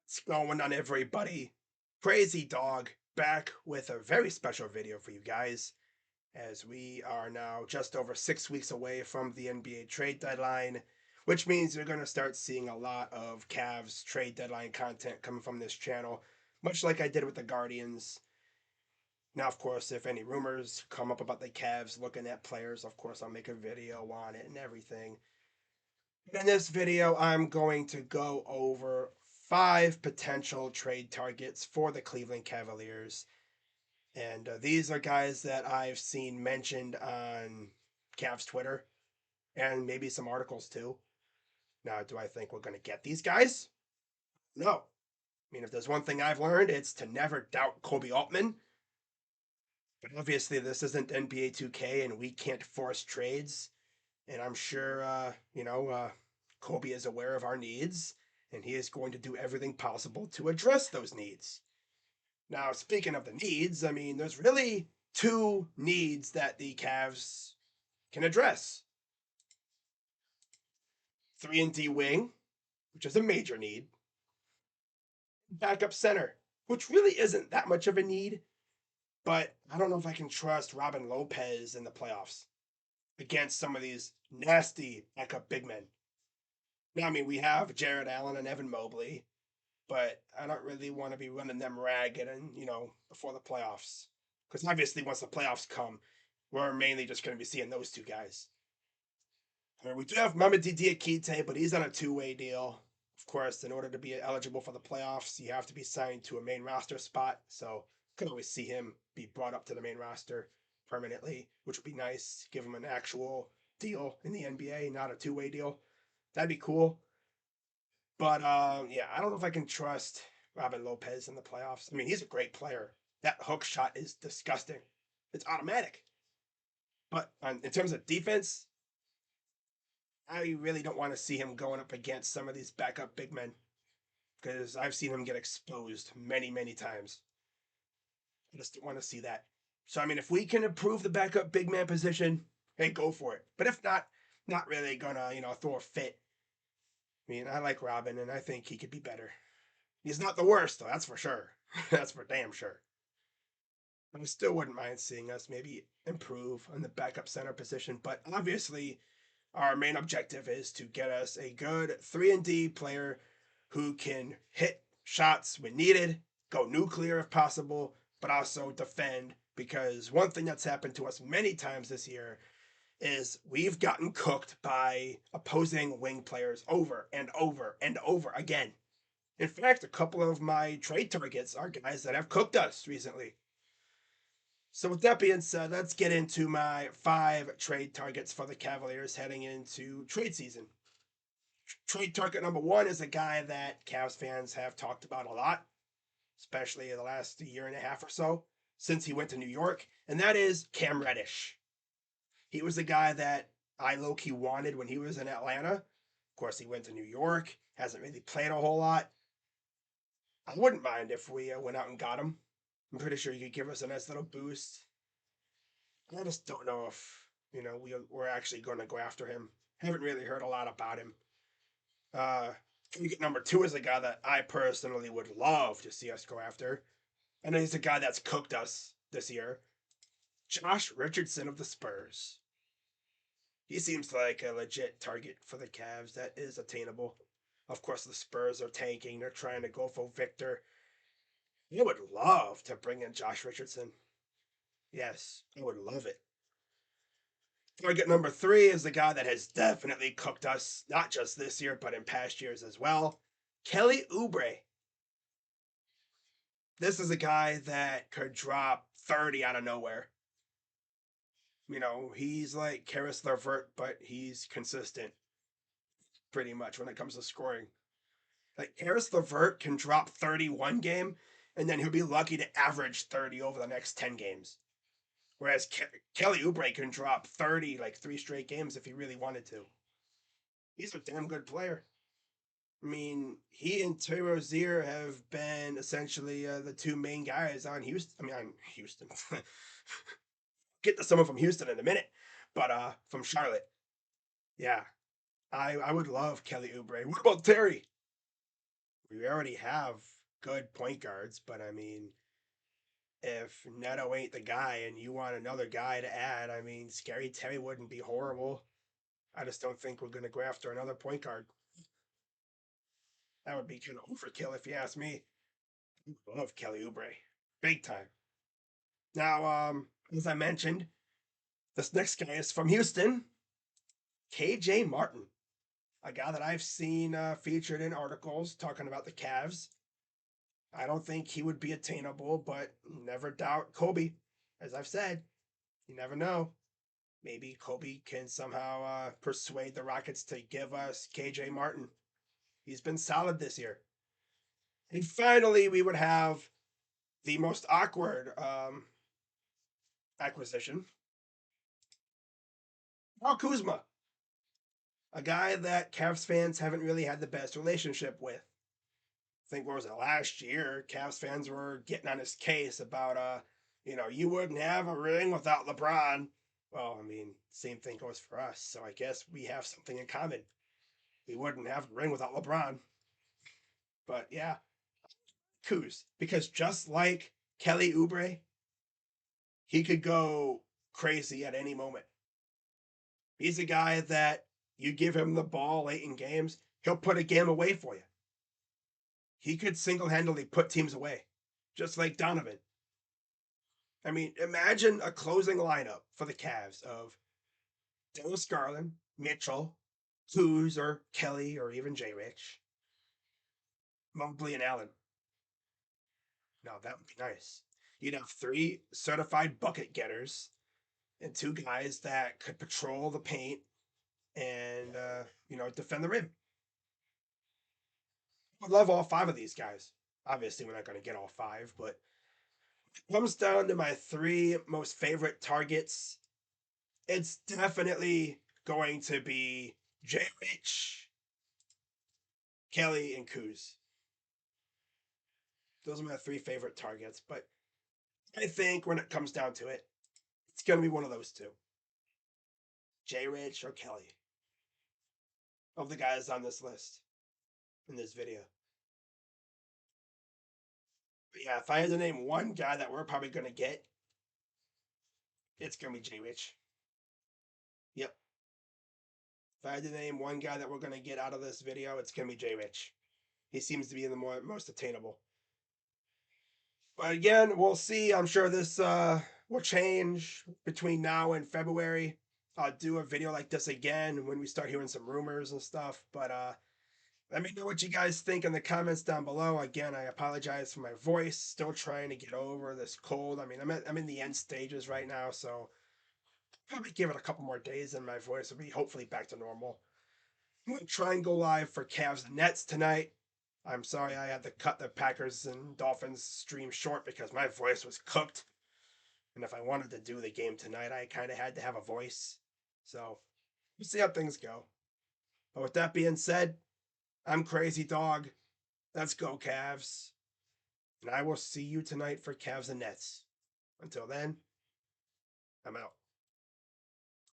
What's going on, everybody? Crazy Dog back with a very special video for you guys as we are now just over 6 weeks away from the NBA trade deadline, which means you're going to start seeing a lot of Cavs trade deadline content coming from this channel, much like I did with the Guardians. Now, of course, if any rumors come up about the Cavs looking at players, of course, I'll make a video on it and everything. In this video, I'm going to go over 5 potential trade targets for the Cleveland Cavaliers. And these are guys that I've seen mentioned on Cavs Twitter and maybe some articles too. Now, do I think we're going to get these guys? No. I mean, if there's one thing I've learned, it's to never doubt Kobe Altman. But obviously, this isn't NBA 2K and we can't force trades. And I'm sure, Kobe is aware of our needs, and he is going to do everything possible to address those needs. Now, speaking of the needs, I mean, there's really two needs that the Cavs can address: 3-and-D wing, which is a major need; backup center, which really isn't that much of a need, but I don't know if I can trust Robin Lopez in the playoffs against some of these nasty backup big men. Now, I mean, we have Jared Allen and Evan Mobley, but I don't really want to be running them ragged and, before the playoffs. Because obviously, once the playoffs come, we're mainly just going to be seeing those two guys. I mean, we do have Mamadi Diakite, but he's on a two-way deal. Of course, in order to be eligible for the playoffs, you have to be signed to a main roster spot. So, could always see him be brought up to the main roster permanently, which would be nice. Give him an actual deal in the NBA, not a two-way deal. That'd be cool. But yeah, I don't know if I can trust Robin Lopez in the playoffs. I mean, he's a great player. That hook shot is disgusting. It's automatic. But in terms of defense, I really don't want to see him going up against some of these backup big men because I've seen him get exposed many, many times. I just don't want to see that. So, I mean, if we can improve the backup big man position, hey, go for it. But if not, not really gonna, throw a fit. I mean, I like Robin and I think he could be better. He's not the worst, though, that's for sure. That's for damn sure. I still wouldn't mind seeing us maybe improve on the backup center position, but obviously our main objective is to get us a good 3-and-D player who can hit shots when needed, go nuclear if possible, but also defend, because one thing that's happened to us many times this year is we've gotten cooked by opposing wing players over and over and over again. In fact, a couple of my trade targets are guys that have cooked us recently. So, with that being said, let's get into my 5 trade targets for the Cavaliers heading into trade season. Trade target number 1 is a guy that Cavs fans have talked about a lot, especially in the last year and a half or so since he went to New York, and that is Cam Reddish. He was the guy that I low key wanted when he was in Atlanta. Of course, he went to New York, hasn't really played a whole lot. I wouldn't mind if we went out and got him. I'm pretty sure he could give us a nice little boost. I just don't know if we're actually going to go after him. Haven't really heard a lot about him. Number 2 is a guy that I personally would love to see us go after. I know he's a guy that's cooked us this year. Josh Richardson of the Spurs. He seems like a legit target for the Cavs that is attainable. Of course, the Spurs are tanking. They're trying to go for Victor. I would love to bring in Josh Richardson. Yes, I would love it. Target number 3 is the guy that has definitely cooked us, not just this year, but in past years as well. Kelly Oubre. This is a guy that could drop 30 out of nowhere. He's like Caris LeVert, but he's consistent pretty much when it comes to scoring. Like Caris LeVert can drop 31 game, and then he'll be lucky to average 30 over the next 10 games. Whereas Kelly Oubre can drop 30 like 3 straight games if he really wanted to. He's a damn good player. I mean, he and Terry Rozier have been essentially the 2 main guys on Houston. I mean, on Houston. Get to someone from Houston in a minute, but from Charlotte. Yeah, I would love Kelly Oubre. What about Terry? We already have good point guards, but I mean, if Neto ain't the guy and you want another guy to add, I mean, Scary Terry wouldn't be horrible. I just don't think we're going to go after another point guard. That would be kind of overkill if you ask me. I love Kelly Oubre. Big time. Now, as I mentioned, this next guy is from Houston, KJ Martin, a guy that I've seen featured in articles talking about the Cavs. I don't think he would be attainable, but never doubt Kobe. As I've said, you never know. Maybe Kobe can somehow persuade the Rockets to give us KJ Martin. He's been solid this year. And finally, we would have the most awkward acquisition, Kyle Kuzma, a guy that Cavs fans haven't really had the best relationship with. I think what was it last year? Cavs fans were getting on his case about you wouldn't have a ring without LeBron. Well, I mean, same thing goes for us. So I guess we have something in common. We wouldn't have a ring without LeBron. But yeah, Kuz, because just like Kelly Oubre, he could go crazy at any moment. He's a guy that you give him the ball late in games, he'll put a game away for you. He could single handedly put teams away, just like Donovan. I mean, imagine a closing lineup for the Cavs of Dennis Garland, Mitchell, Kuz, or Kelly, or even J. Rich, Mobley, and Allen. Now that would be nice. You'd have three certified bucket getters and two guys that could patrol the paint and defend the rim. I love all five of these guys. Obviously, we're not going to get all five, but it comes down to my three most favorite targets. It's definitely going to be J. Rich, Kelly, and Kuz. Those are my three favorite targets, but I think when it comes down to it, it's going to be one of those two, J. Rich or Kelly, of the guys on this list in this video. But yeah, if I had to name one guy that we're probably going to get, it's going to be J. Rich. Yep. If I had to name one guy that we're going to get out of this video, it's going to be J. Rich. He seems to be the most attainable. But again, we'll see. I'm sure this will change between now and February. I'll do a video like this again when we start hearing some rumors and stuff. But let me know what you guys think in the comments down below. Again, I apologize for my voice. Still trying to get over this cold. I mean, I'm in the end stages right now, so probably give it a couple more days and my voice will be hopefully back to normal. I'm gonna try and go live for Cavs and Nets tonight. I'm sorry I had to cut the Packers and Dolphins stream short because my voice was cooked. And if I wanted to do the game tonight, I kind of had to have a voice. So we'll see how things go. But with that being said, I'm Crazy Dog. Let's go, Cavs. And I will see you tonight for Cavs and Nets. Until then, I'm out.